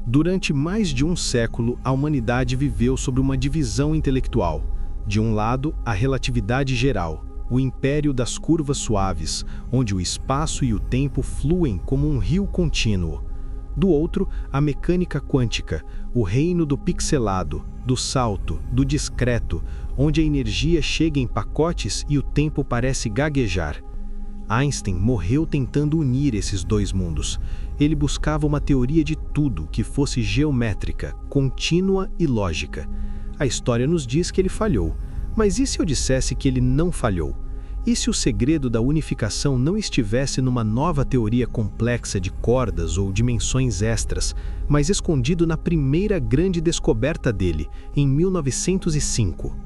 Durante mais de um século, a humanidade viveu sob uma divisão intelectual. De um lado, a relatividade geral, o império das curvas suaves, onde o espaço e o tempo fluem como um rio contínuo. Do outro, a mecânica quântica, o reino do pixelado, do salto, do discreto, onde a energia chega em pacotes e o tempo parece gaguejar. Einstein morreu tentando unir esses dois mundos. Ele buscava uma teoria de tudo que fosse geométrica, contínua e lógica. A história nos diz que ele falhou. Mas e se eu dissesse que ele não falhou? E se o segredo da unificação não estivesse numa nova teoria complexa de cordas ou dimensões extras, mas escondido na primeira grande descoberta dele, em 1905?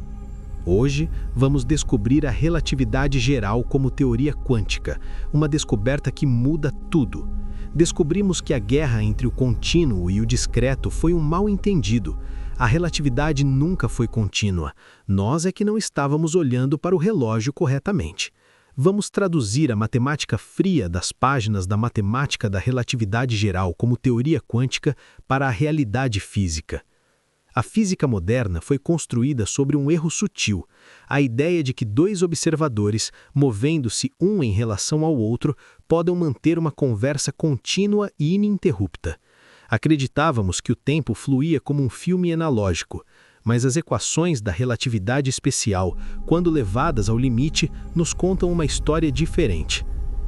Hoje, vamos descobrir a relatividade geral como teoria quântica, uma descoberta que muda tudo. Descobrimos que a guerra entre o contínuo e o discreto foi um mal-entendido. A relatividade nunca foi contínua. Nós é que não estávamos olhando para o relógio corretamente. Vamos traduzir a matemática fria das páginas da matemática da relatividade geral como teoria quântica para a realidade física. A física moderna foi construída sobre um erro sutil, a ideia de que dois observadores, movendo-se um em relação ao outro, podem manter uma conversa contínua e ininterrupta. Acreditávamos que o tempo fluía como um filme analógico, mas as equações da relatividade especial, quando levadas ao limite, nos contam uma história diferente.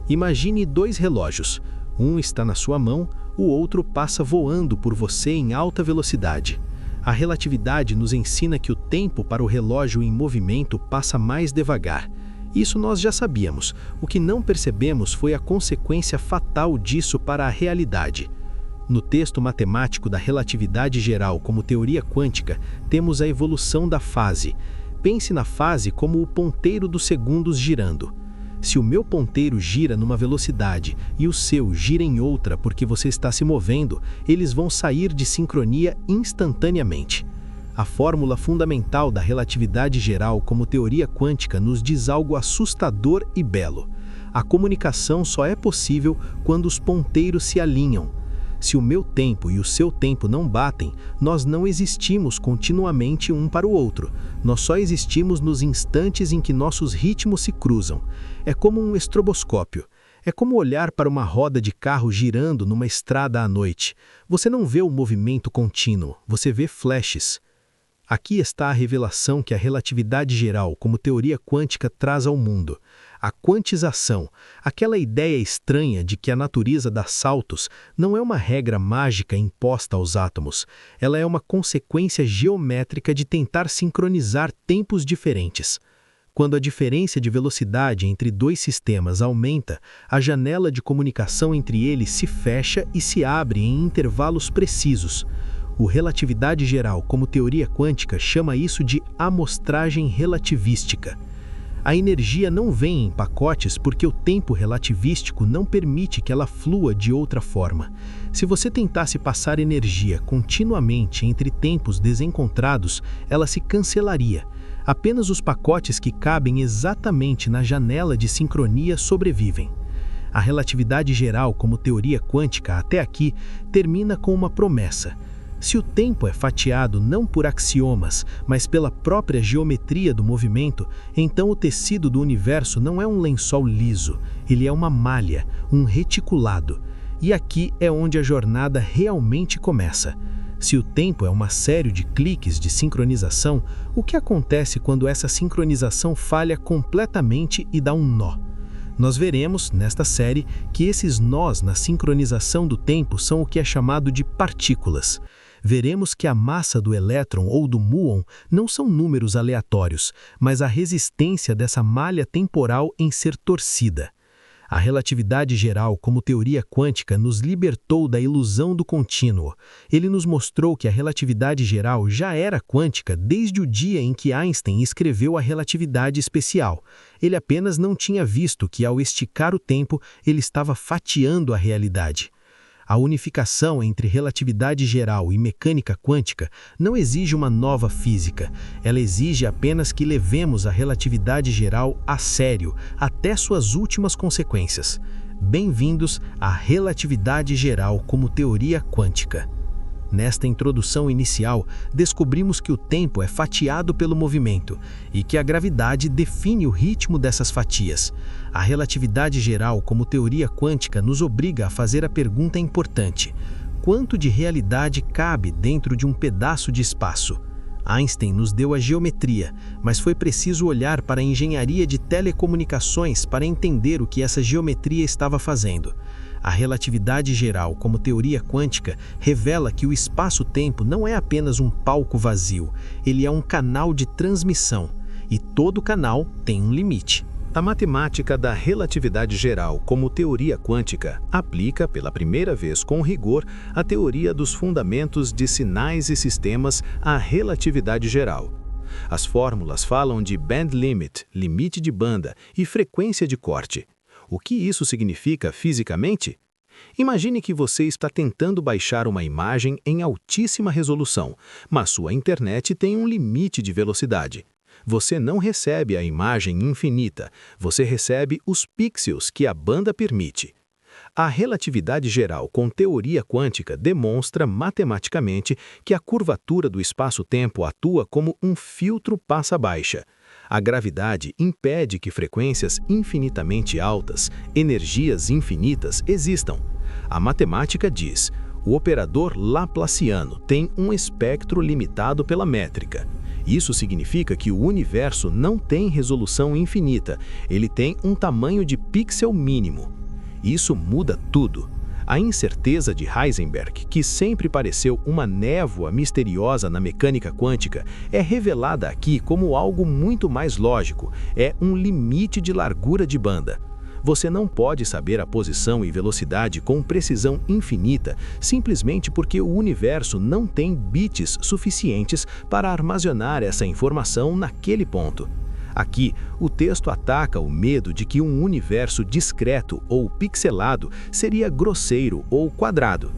Imagine dois relógios. Um está na sua mão, o outro passa voando por você em alta velocidade. A relatividade nos ensina que o tempo para o relógio em movimento passa mais devagar. Isso nós já sabíamos. O que não percebemos foi a consequência fatal disso para a realidade. No texto matemático da relatividade geral como teoria quântica, temos a evolução da fase. Pense na fase como o ponteiro dos segundos girando. Se o meu ponteiro gira numa velocidade e o seu gira em outra porque você está se movendo, eles vão sair de sincronia instantaneamente. A fórmula fundamental da relatividade geral como teoria quântica nos diz algo assustador e belo. A comunicação só é possível quando os ponteiros se alinham. Se o meu tempo e o seu tempo não batem, nós não existimos continuamente um para o outro. Nós só existimos nos instantes em que nossos ritmos se cruzam. É como um estroboscópio. É como olhar para uma roda de carro girando numa estrada à noite. Você não vê o movimento contínuo, você vê flashes. Aqui está a revelação que a relatividade geral, como teoria quântica, traz ao mundo. A quantização, aquela ideia estranha de que a natureza dá saltos, não é uma regra mágica imposta aos átomos. Ela é uma consequência geométrica de tentar sincronizar tempos diferentes. Quando a diferença de velocidade entre dois sistemas aumenta, a janela de comunicação entre eles se fecha e se abre em intervalos precisos. O relatividade geral, como teoria quântica, chama isso de amostragem relativística. A energia não vem em pacotes porque o tempo relativístico não permite que ela flua de outra forma. Se você tentasse passar energia continuamente entre tempos desencontrados, ela se cancelaria. Apenas os pacotes que cabem exatamente na janela de sincronia sobrevivem. A relatividade geral, como teoria quântica, até aqui, termina com uma promessa. Se o tempo é fatiado não por axiomas, mas pela própria geometria do movimento, então o tecido do universo não é um lençol liso, ele é uma malha, um reticulado. E aqui é onde a jornada realmente começa. Se o tempo é uma série de cliques de sincronização, o que acontece quando essa sincronização falha completamente e dá um nó? Nós veremos, nesta série, que esses nós na sincronização do tempo são o que é chamado de partículas. Veremos que a massa do elétron ou do muon não são números aleatórios, mas a resistência dessa malha temporal em ser torcida. A relatividade geral, como teoria quântica, nos libertou da ilusão do contínuo. Ele nos mostrou que a relatividade geral já era quântica desde o dia em que Einstein escreveu a relatividade especial. Ele apenas não tinha visto que, ao esticar o tempo, ele estava fatiando a realidade. A unificação entre relatividade geral e mecânica quântica não exige uma nova física. Ela exige apenas que levemos a relatividade geral a sério, até suas últimas consequências. Bem-vindos à relatividade geral como teoria quântica. Nesta introdução inicial, descobrimos que o tempo é fatiado pelo movimento e que a gravidade define o ritmo dessas fatias. A relatividade geral, como teoria quântica, nos obriga a fazer a pergunta importante: quanto de realidade cabe dentro de um pedaço de espaço? Einstein nos deu a geometria, mas foi preciso olhar para a engenharia de telecomunicações para entender o que essa geometria estava fazendo. A relatividade geral, como teoria quântica, revela que o espaço-tempo não é apenas um palco vazio, ele é um canal de transmissão, e todo canal tem um limite. A matemática da relatividade geral, como teoria quântica, aplica pela primeira vez com rigor a teoria dos fundamentos de sinais e sistemas à relatividade geral. As fórmulas falam de band limit, limite de banda, e frequência de corte. O que isso significa fisicamente? Imagine que você está tentando baixar uma imagem em altíssima resolução, mas sua internet tem um limite de velocidade. Você não recebe a imagem infinita, você recebe os pixels que a banda permite. A relatividade geral com teoria quântica demonstra matematicamente que a curvatura do espaço-tempo atua como um filtro passa-baixa. A gravidade impede que frequências infinitamente altas, energias infinitas, existam. A matemática diz: o operador laplaciano tem um espectro limitado pela métrica. Isso significa que o universo não tem resolução infinita, ele tem um tamanho de pixel mínimo. Isso muda tudo. A incerteza de Heisenberg, que sempre pareceu uma névoa misteriosa na mecânica quântica, é revelada aqui como algo muito mais lógico, é um limite de largura de banda. Você não pode saber a posição e velocidade com precisão infinita simplesmente porque o universo não tem bits suficientes para armazenar essa informação naquele ponto. Aqui, o texto ataca o medo de que um universo discreto ou pixelado seria grosseiro ou quadrado.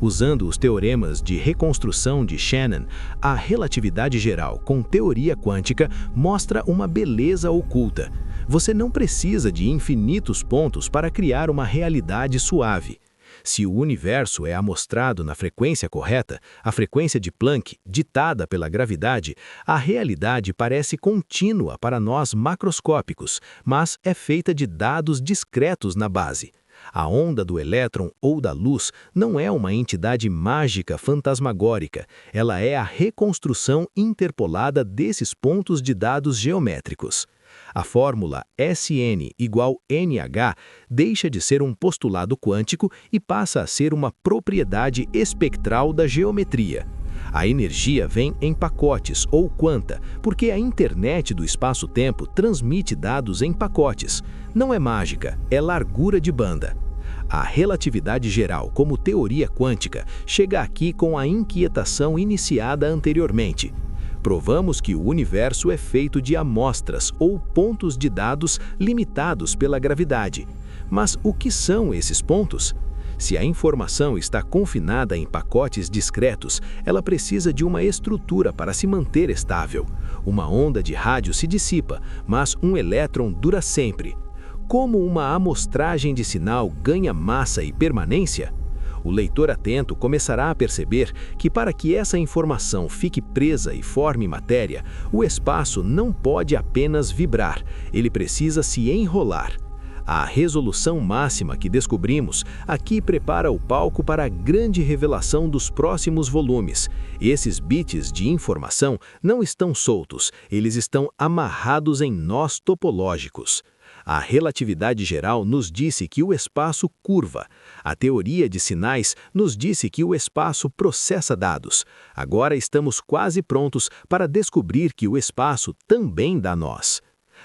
Usando os teoremas de reconstrução de Shannon, a relatividade geral com teoria quântica mostra uma beleza oculta. Você não precisa de infinitos pontos para criar uma realidade suave. Se o universo é amostrado na frequência correta, a frequência de Planck, ditada pela gravidade, a realidade parece contínua para nós macroscópicos, mas é feita de dados discretos na base. A onda do elétron ou da luz não é uma entidade mágica fantasmagórica, ela é a reconstrução interpolada desses pontos de dados geométricos. A fórmula Sn igual nh deixa de ser um postulado quântico e passa a ser uma propriedade espectral da geometria. A energia vem em pacotes ou quanta, porque a internet do espaço-tempo transmite dados em pacotes. Não é mágica, é largura de banda. A relatividade geral, como teoria quântica, chega aqui com a inquietação iniciada anteriormente. Provamos que o universo é feito de amostras ou pontos de dados limitados pela gravidade. Mas o que são esses pontos? Se a informação está confinada em pacotes discretos, ela precisa de uma estrutura para se manter estável. Uma onda de rádio se dissipa, mas um elétron dura sempre. Como uma amostragem de sinal ganha massa e permanência? O leitor atento começará a perceber que para que essa informação fique presa e forme matéria, o espaço não pode apenas vibrar, ele precisa se enrolar. A resolução máxima que descobrimos aqui prepara o palco para a grande revelação dos próximos volumes. Esses bits de informação não estão soltos, eles estão amarrados em nós topológicos. A relatividade geral nos disse que o espaço curva. A teoria de sinais nos disse que o espaço processa dados. Agora estamos quase prontos para descobrir que o espaço também dá nós.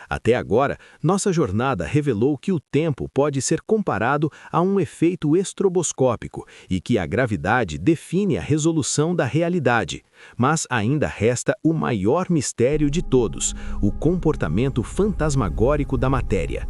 Até agora, nossa jornada revelou que o tempo pode ser comparado a um efeito estroboscópico e que a gravidade define a resolução da realidade. Mas ainda resta o maior mistério de todos, o comportamento fantasmagórico da matéria.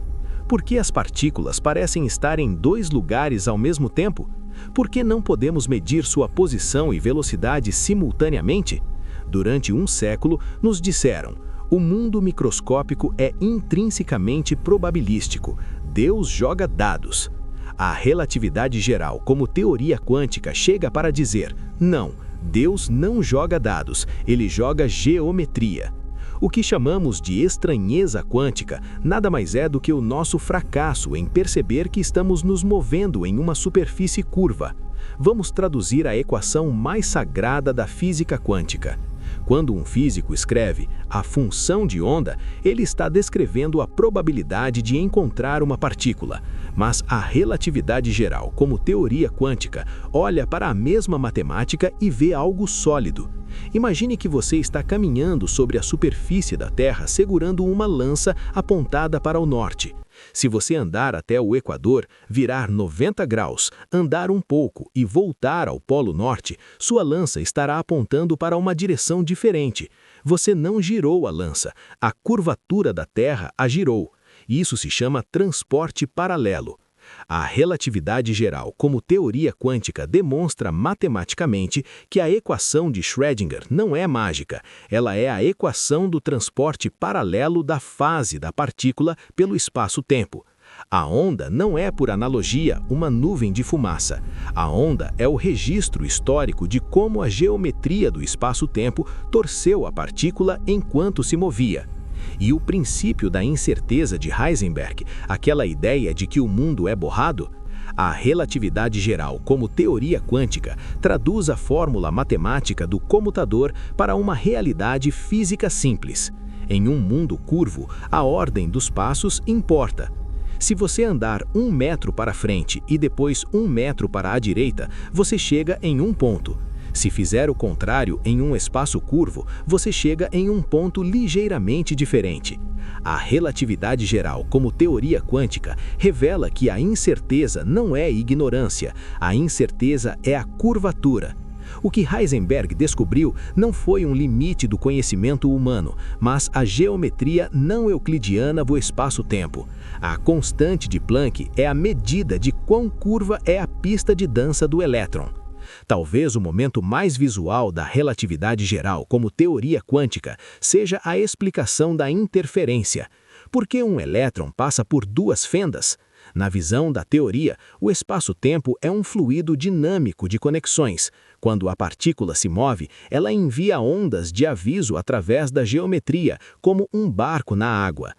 Por que as partículas parecem estar em dois lugares ao mesmo tempo? Por que não podemos medir sua posição e velocidade simultaneamente? Durante um século, nos disseram: o mundo microscópico é intrinsecamente probabilístico. Deus joga dados. A relatividade geral, como teoria quântica, chega para dizer: não, Deus não joga dados, ele joga geometria. O que chamamos de estranheza quântica nada mais é do que o nosso fracasso em perceber que estamos nos movendo em uma superfície curva. Vamos traduzir a equação mais sagrada da física quântica. Quando um físico escreve a função de onda, ele está descrevendo a probabilidade de encontrar uma partícula. Mas a relatividade geral, como teoria quântica, olha para a mesma matemática e vê algo sólido. Imagine que você está caminhando sobre a superfície da Terra segurando uma lança apontada para o norte. Se você andar até o Equador, virar 90 graus, andar um pouco e voltar ao Polo Norte, sua lança estará apontando para uma direção diferente. Você não girou a lança, a curvatura da Terra a girou. Isso se chama transporte paralelo. A relatividade geral, como teoria quântica, demonstra matematicamente que a equação de Schrödinger não é mágica, ela é a equação do transporte paralelo da fase da partícula pelo espaço-tempo. A onda não é, por analogia, uma nuvem de fumaça. A onda é o registro histórico de como a geometria do espaço-tempo torceu a partícula enquanto se movia. E o princípio da incerteza de Heisenberg, aquela ideia de que o mundo é borrado? A relatividade geral, como teoria quântica, traduz a fórmula matemática do comutador para uma realidade física simples. Em um mundo curvo, a ordem dos passos importa. Se você andar 1 metro para frente e depois 1 metro para a direita, você chega em um ponto. Se fizer o contrário em um espaço curvo, você chega em um ponto ligeiramente diferente. A relatividade geral, como teoria quântica, revela que a incerteza não é ignorância, a incerteza é a curvatura. O que Heisenberg descobriu não foi um limite do conhecimento humano, mas a geometria não euclidiana do espaço-tempo. A constante de Planck é a medida de quão curva é a pista de dança do elétron. Talvez o momento mais visual da relatividade geral como teoria quântica seja a explicação da interferência. Por que um elétron passa por 2 fendas? Na visão da teoria, o espaço-tempo é um fluido dinâmico de conexões. Quando a partícula se move, ela envia ondas de aviso através da geometria, como um barco na água.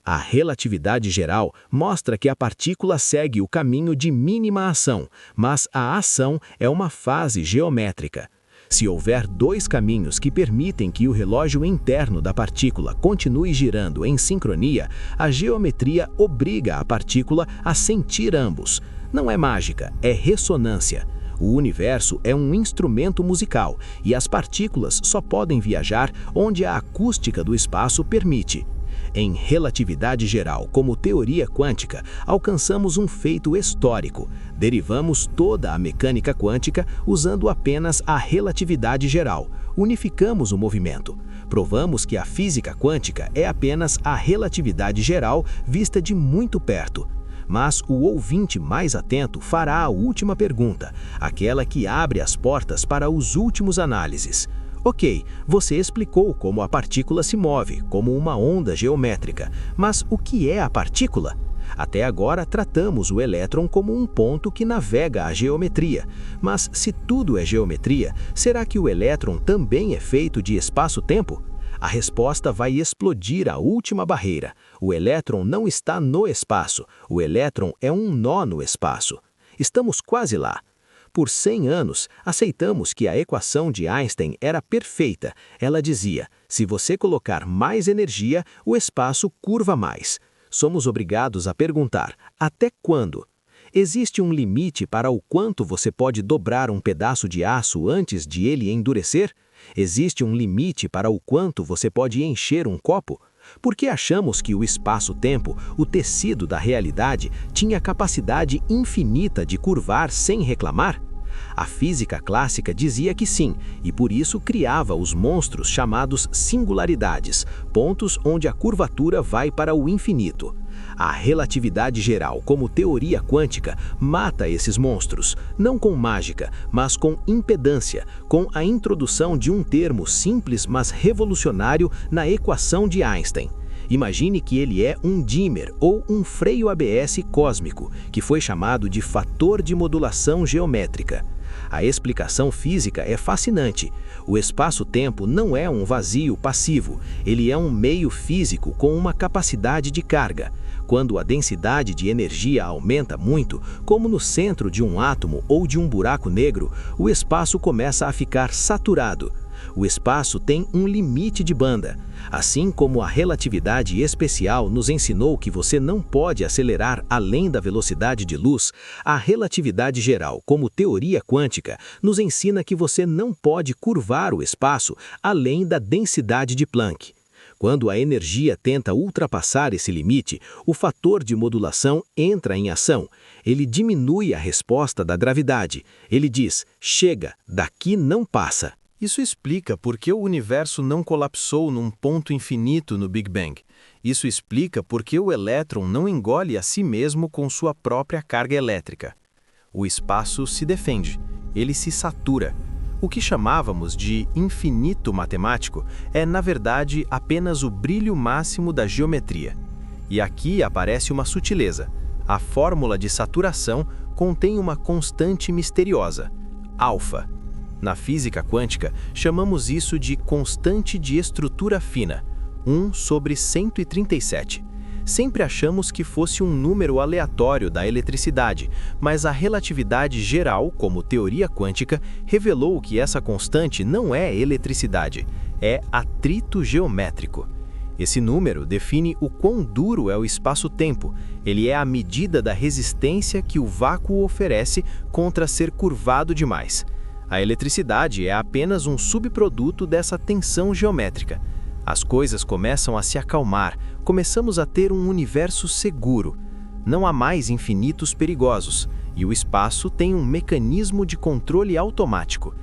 A relatividade geral mostra que a partícula segue o caminho de mínima ação, mas a ação é uma fase geométrica. Se houver 2 caminhos que permitem que o relógio interno da partícula continue girando em sincronia, a geometria obriga a partícula a sentir ambos. Não é mágica, é ressonância. O universo é um instrumento musical e as partículas só podem viajar onde a acústica do espaço permite. Em relatividade geral, como teoria quântica, alcançamos um feito histórico. Derivamos toda a mecânica quântica usando apenas a relatividade geral. Unificamos o movimento. Provamos que a física quântica é apenas a relatividade geral vista de muito perto. Mas o ouvinte mais atento fará a última pergunta, aquela que abre as portas para os últimos análises. Ok, você explicou como a partícula se move, como uma onda geométrica, mas o que é a partícula? Até agora tratamos o elétron como um ponto que navega a geometria, mas se tudo é geometria, será que o elétron também é feito de espaço-tempo? A resposta vai explodir a última barreira. O elétron não está no espaço, o elétron é um nó no espaço. Estamos quase lá. Por 100 anos, aceitamos que a equação de Einstein era perfeita. Ela dizia, se você colocar mais energia, o espaço curva mais. Somos obrigados a perguntar, até quando? Existe um limite para o quanto você pode dobrar um pedaço de aço antes de ele endurecer? Existe um limite para o quanto você pode encher um copo? Por que achamos que o espaço-tempo, o tecido da realidade, tinha capacidade infinita de curvar sem reclamar? A física clássica dizia que sim, e por isso criava os monstros chamados singularidades, pontos onde a curvatura vai para o infinito. A relatividade geral, como teoria quântica, mata esses monstros, não com mágica, mas com impedância, com a introdução de um termo simples mas revolucionário na equação de Einstein. Imagine que ele é um dimmer ou um freio ABS cósmico, que foi chamado de fator de modulação geométrica. A explicação física é fascinante. O espaço-tempo não é um vazio passivo, ele é um meio físico com uma capacidade de carga. Quando a densidade de energia aumenta muito, como no centro de um átomo ou de um buraco negro, o espaço começa a ficar saturado. O espaço tem um limite de banda. Assim como a relatividade especial nos ensinou que você não pode acelerar além da velocidade de luz, a relatividade geral, como teoria quântica, nos ensina que você não pode curvar o espaço além da densidade de Planck. Quando a energia tenta ultrapassar esse limite, o fator de modulação entra em ação. Ele diminui a resposta da gravidade. Ele diz: chega, daqui não passa. Isso explica por que o universo não colapsou num ponto infinito no Big Bang. Isso explica por que o elétron não engole a si mesmo com sua própria carga elétrica. O espaço se defende, ele se satura. O que chamávamos de infinito matemático é, na verdade, apenas o brilho máximo da geometria. E aqui aparece uma sutileza. A fórmula de saturação contém uma constante misteriosa, alfa. Na física quântica, chamamos isso de constante de estrutura fina, 1/137. Sempre achamos que fosse um número aleatório da eletricidade, mas a relatividade geral, como teoria quântica, revelou que essa constante não é eletricidade, é atrito geométrico. Esse número define o quão duro é o espaço-tempo. Ele é a medida da resistência que o vácuo oferece contra ser curvado demais. A eletricidade é apenas um subproduto dessa tensão geométrica. As coisas começam a se acalmar, começamos a ter um universo seguro. Não há mais infinitos perigosos, e o espaço tem um mecanismo de controle automático.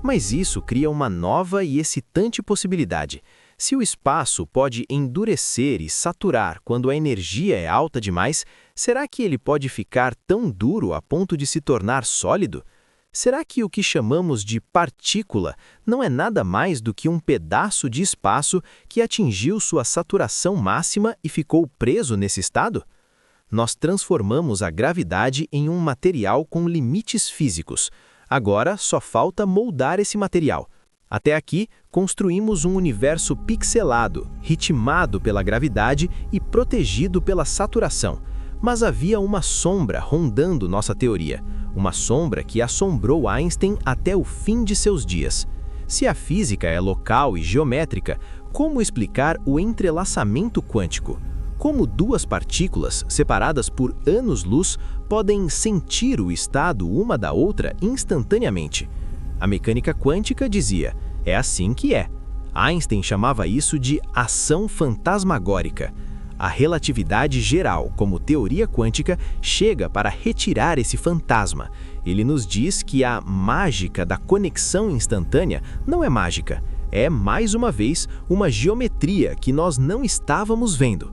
Mas isso cria uma nova e excitante possibilidade. Se o espaço pode endurecer e saturar quando a energia é alta demais, será que ele pode ficar tão duro a ponto de se tornar sólido? Será que o que chamamos de partícula não é nada mais do que um pedaço de espaço que atingiu sua saturação máxima e ficou preso nesse estado? Nós transformamos a gravidade em um material com limites físicos. Agora só falta moldar esse material. Até aqui, construímos um universo pixelado, ritmado pela gravidade e protegido pela saturação. Mas havia uma sombra rondando nossa teoria. Uma sombra que assombrou Einstein até o fim de seus dias. Se a física é local e geométrica, como explicar o entrelaçamento quântico? Como duas partículas, separadas por anos-luz, podem sentir o estado uma da outra instantaneamente? A mecânica quântica dizia: é assim que é. Einstein chamava isso de ação fantasmagórica. A relatividade geral, como teoria quântica, chega para retirar esse fantasma. Ele nos diz que a mágica da conexão instantânea não é mágica. É, mais uma vez, uma geometria que nós não estávamos vendo.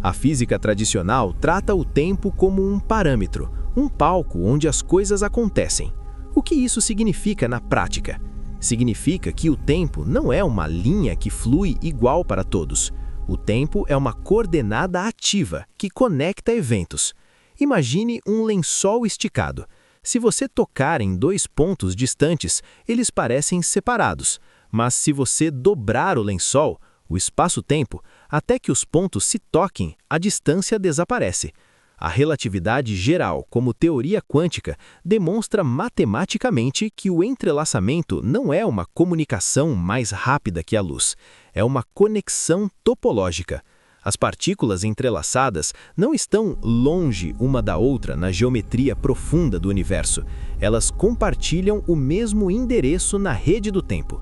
A física tradicional trata o tempo como um parâmetro, um palco onde as coisas acontecem. O que isso significa na prática? Significa que o tempo não é uma linha que flui igual para todos. O tempo é uma coordenada ativa que conecta eventos. Imagine um lençol esticado. Se você tocar em dois pontos distantes, eles parecem separados. Mas se você dobrar o lençol, o espaço-tempo, até que os pontos se toquem, a distância desaparece. A relatividade geral, como teoria quântica, demonstra matematicamente que o entrelaçamento não é uma comunicação mais rápida que a luz, é uma conexão topológica. As partículas entrelaçadas não estão longe uma da outra na geometria profunda do universo. Elas compartilham o mesmo endereço na rede do tempo.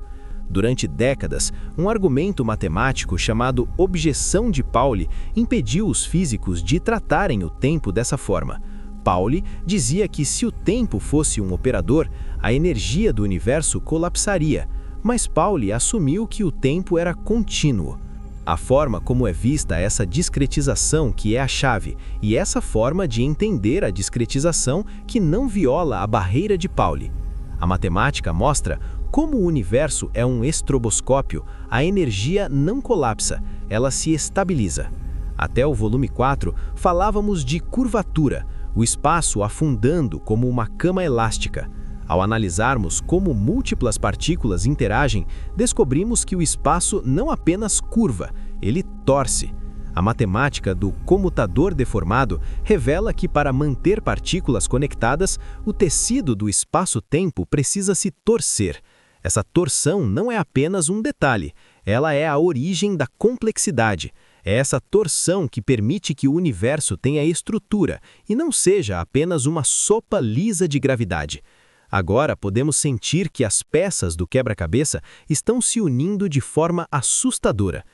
Durante décadas, um argumento matemático chamado objeção de Pauli impediu os físicos de tratarem o tempo dessa forma. Pauli dizia que se o tempo fosse um operador, a energia do universo colapsaria, mas Pauli assumiu que o tempo era contínuo. A forma como é vista essa discretização que é a chave, e essa forma de entender a discretização que não viola a barreira de Pauli. A matemática mostra Como o universo é um estroboscópio, a energia não colapsa, ela se estabiliza. Até o volume 4, falávamos de curvatura, o espaço afundando como uma cama elástica. Ao analisarmos como múltiplas partículas interagem, descobrimos que o espaço não apenas curva, ele torce. A matemática do comutador deformado revela que para manter partículas conectadas, o tecido do espaço-tempo precisa se torcer. Essa torção não é apenas um detalhe, ela é a origem da complexidade. É essa torção que permite que o universo tenha estrutura e não seja apenas uma sopa lisa de gravidade. Agora podemos sentir que as peças do quebra-cabeça estão se unindo de forma assustadora.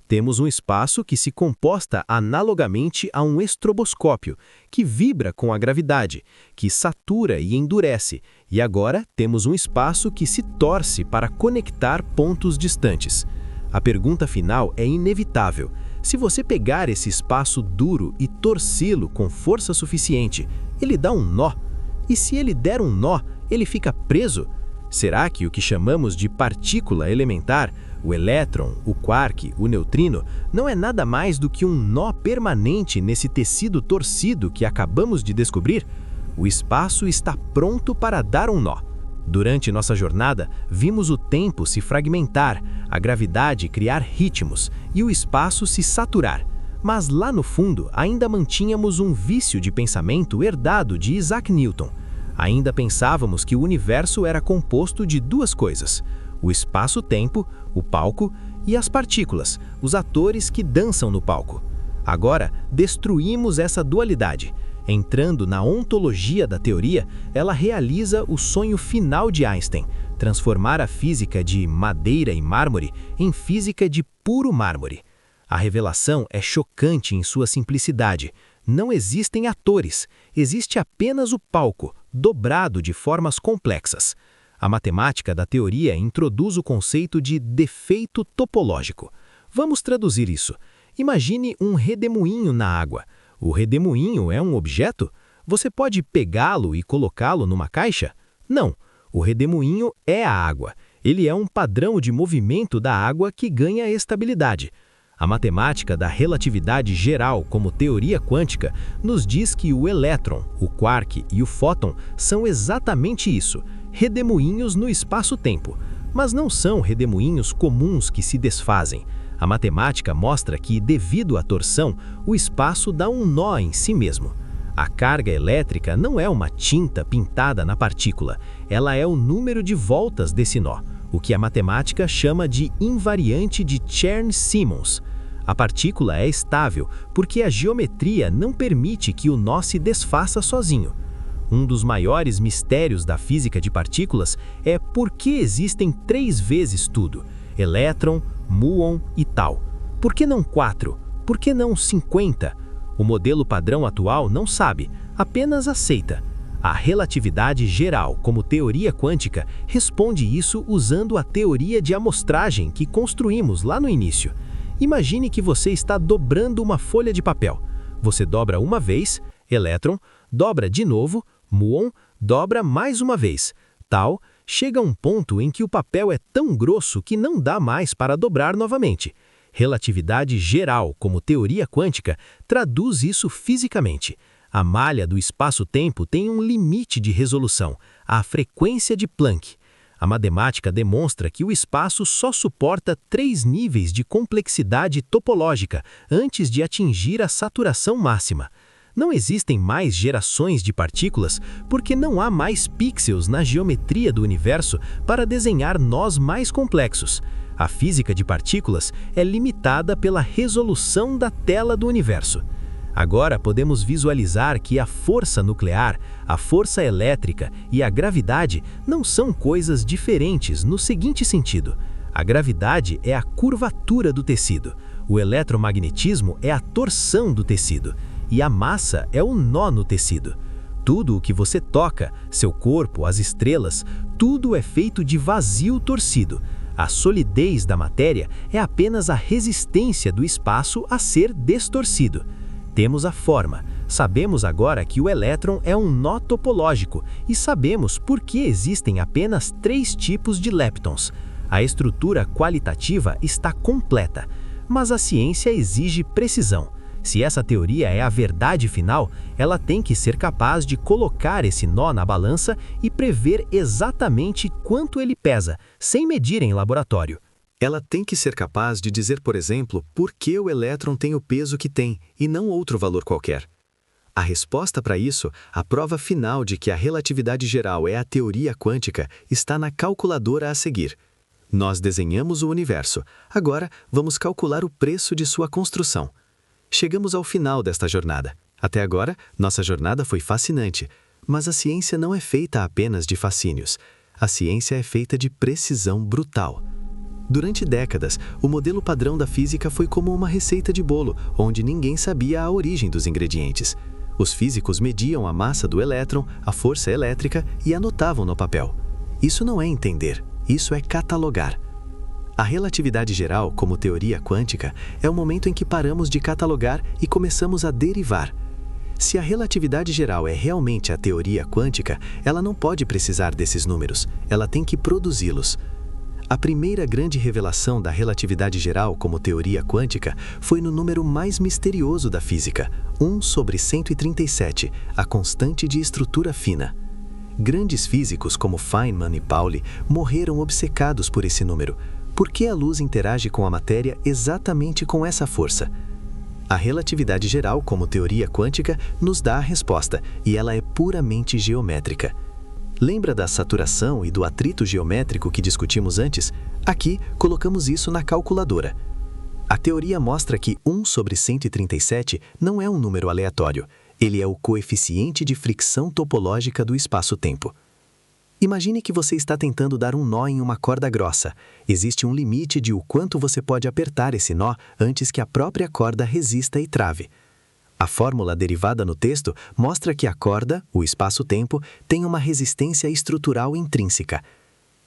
Temos um espaço que se comporta analogamente a um estroboscópio, que vibra com a gravidade, que satura e endurece, e agora temos um espaço que se torce para conectar pontos distantes. A pergunta final é inevitável. Se você pegar esse espaço duro e torcê-lo com força suficiente, ele dá um nó. E se ele der um nó, ele fica preso? Será que o que chamamos de partícula elementar, o elétron, o quark, o neutrino, não é nada mais do que um nó permanente nesse tecido torcido que acabamos de descobrir? O espaço está pronto para dar um nó. Durante nossa jornada, vimos o tempo se fragmentar, a gravidade criar ritmos e o espaço se saturar. Mas lá no fundo, ainda mantínhamos um vício de pensamento herdado de Isaac Newton. Ainda pensávamos que o universo era composto de duas coisas: o espaço-tempo, o palco, e as partículas, os atores que dançam no palco. Agora, destruímos essa dualidade. Entrando na ontologia da teoria, ela realiza o sonho final de Einstein, transformar a física de madeira e mármore em física de puro mármore. A revelação é chocante em sua simplicidade. Não existem atores, existe apenas o palco, dobrado de formas complexas. A matemática da teoria introduz o conceito de defeito topológico. Vamos traduzir isso. Imagine um redemoinho na água. O redemoinho é um objeto? Você pode pegá-lo e colocá-lo numa caixa? Não. O redemoinho é a água. Ele é um padrão de movimento da água que ganha estabilidade. A matemática da relatividade geral como teoria quântica nos diz que o elétron, o quark e o fóton são exatamente isso, redemoinhos no espaço-tempo. Mas não são redemoinhos comuns que se desfazem. A matemática mostra que, devido à torção, o espaço dá um nó em si mesmo. A carga elétrica não é uma tinta pintada na partícula, ela é o número de voltas desse nó, o que a matemática chama de invariante de Chern-Simons. A partícula é estável porque a geometria não permite que o nó se desfaça sozinho. Um dos maiores mistérios da física de partículas é por que existem 3 vezes tudo: elétron, muon e tal. Por que não 4? Por que não 50? O modelo padrão atual não sabe, apenas aceita. A relatividade geral, como teoria quântica, responde isso usando a teoria de amostragem que construímos lá no início. Imagine que você está dobrando uma folha de papel. Você dobra uma vez, elétron, dobra de novo, muon, dobra mais uma vez, tal. Chega a um ponto em que o papel é tão grosso que não dá mais para dobrar novamente. Relatividade geral, como teoria quântica, traduz isso fisicamente. A malha do espaço-tempo tem um limite de resolução, a frequência de Planck. A matemática demonstra que o espaço só suporta 3 níveis de complexidade topológica antes de atingir a saturação máxima. Não existem mais gerações de partículas porque não há mais pixels na geometria do universo para desenhar nós mais complexos. A física de partículas é limitada pela resolução da tela do universo. Agora podemos visualizar que a força nuclear, a força elétrica e a gravidade não são coisas diferentes no seguinte sentido. A gravidade é a curvatura do tecido, o eletromagnetismo é a torção do tecido, e a massa é o nó no tecido. Tudo o que você toca, seu corpo, as estrelas, tudo é feito de vazio torcido. A solidez da matéria é apenas a resistência do espaço a ser destorcido. Temos a forma, Sabemos agora que o elétron é um nó topológico e sabemos por que existem apenas 3 tipos de leptons. A estrutura qualitativa está completa, mas a ciência exige precisão. Se essa teoria é a verdade final, ela tem que ser capaz de colocar esse nó na balança e prever exatamente quanto ele pesa, sem medir em laboratório. Ela tem que ser capaz de dizer, por exemplo, por que o elétron tem o peso que tem e não outro valor qualquer. A resposta para isso, a prova final de que a relatividade geral é a teoria quântica, está na calculadora a seguir. Nós desenhamos o universo. Agora, vamos calcular o preço de sua construção. Chegamos ao final desta jornada. Até agora, nossa jornada foi fascinante. Mas a ciência não é feita apenas de fascínios. A ciência é feita de precisão brutal. Durante décadas, o modelo padrão da física foi como uma receita de bolo, onde ninguém sabia a origem dos ingredientes. Os físicos mediam a massa do elétron, a força elétrica e anotavam no papel. Isso não é entender, isso é catalogar. A relatividade geral, como teoria quântica, é o momento em que paramos de catalogar e começamos a derivar. Se a relatividade geral é realmente a teoria quântica, ela não pode precisar desses números, ela tem que produzi-los. A primeira grande revelação da relatividade geral como teoria quântica foi no número mais misterioso da física, 1/137, a constante de estrutura fina. Grandes físicos como Feynman e Pauli morreram obcecados por esse número. Por que a luz interage com a matéria exatamente com essa força? A relatividade geral, como teoria quântica, nos dá a resposta, e ela é puramente geométrica. Lembra da saturação e do atrito geométrico que discutimos antes? Aqui, colocamos isso na calculadora. A teoria mostra que 1/137 não é um número aleatório. Ele é o coeficiente de fricção topológica do espaço-tempo. Imagine que você está tentando dar um nó em uma corda grossa. Existe um limite de o quanto você pode apertar esse nó antes que a própria corda resista e trave. A fórmula derivada no texto mostra que a corda, o espaço-tempo, tem uma resistência estrutural intrínseca.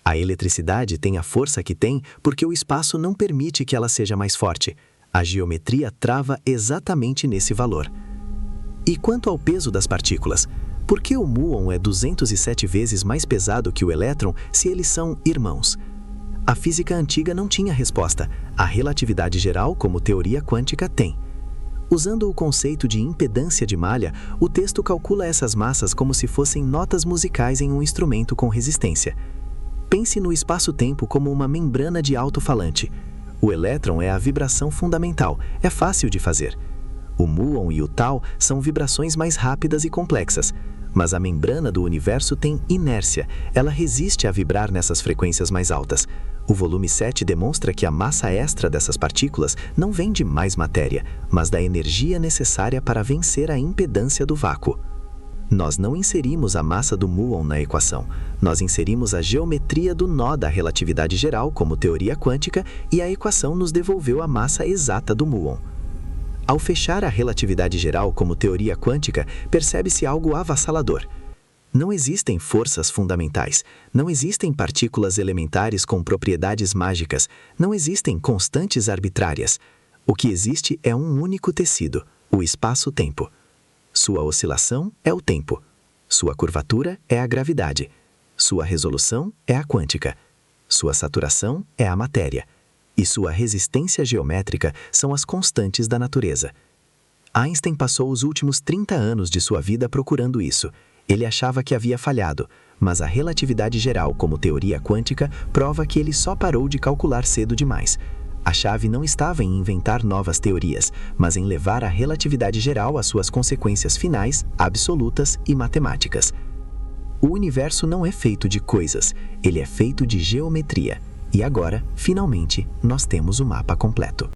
A eletricidade tem a força que tem porque o espaço não permite que ela seja mais forte. A geometria trava exatamente nesse valor. E quanto ao peso das partículas? Por que o muon é 207 vezes mais pesado que o elétron se eles são irmãos? A física antiga não tinha resposta. A relatividade geral, como teoria quântica, tem. Usando o conceito de impedância de malha, o texto calcula essas massas como se fossem notas musicais em um instrumento com resistência. Pense no espaço-tempo como uma membrana de alto-falante. O elétron é a vibração fundamental, é fácil de fazer. O muon e o tau são vibrações mais rápidas e complexas. Mas a membrana do universo tem inércia, ela resiste a vibrar nessas frequências mais altas. O volume 7 demonstra que a massa extra dessas partículas não vem de mais matéria, mas da energia necessária para vencer a impedância do vácuo. Nós não inserimos a massa do muon na equação, nós inserimos a geometria do nó da relatividade geral como teoria quântica e a equação nos devolveu a massa exata do muon. Ao fechar a relatividade geral como teoria quântica, percebe-se algo avassalador. Não existem forças fundamentais, não existem partículas elementares com propriedades mágicas, não existem constantes arbitrárias. O que existe é um único tecido, o espaço-tempo. Sua oscilação é o tempo. Sua curvatura é a gravidade. Sua resolução é a quântica. Sua saturação é a matéria. E sua resistência geométrica são as constantes da natureza. Einstein passou os últimos 30 anos de sua vida procurando isso. Ele achava que havia falhado, mas a relatividade geral como teoria quântica prova que ele só parou de calcular cedo demais. A chave não estava em inventar novas teorias, mas em levar a relatividade geral às suas consequências finais, absolutas e matemáticas. O universo não é feito de coisas, ele é feito de geometria. E agora, finalmente, nós temos o mapa completo.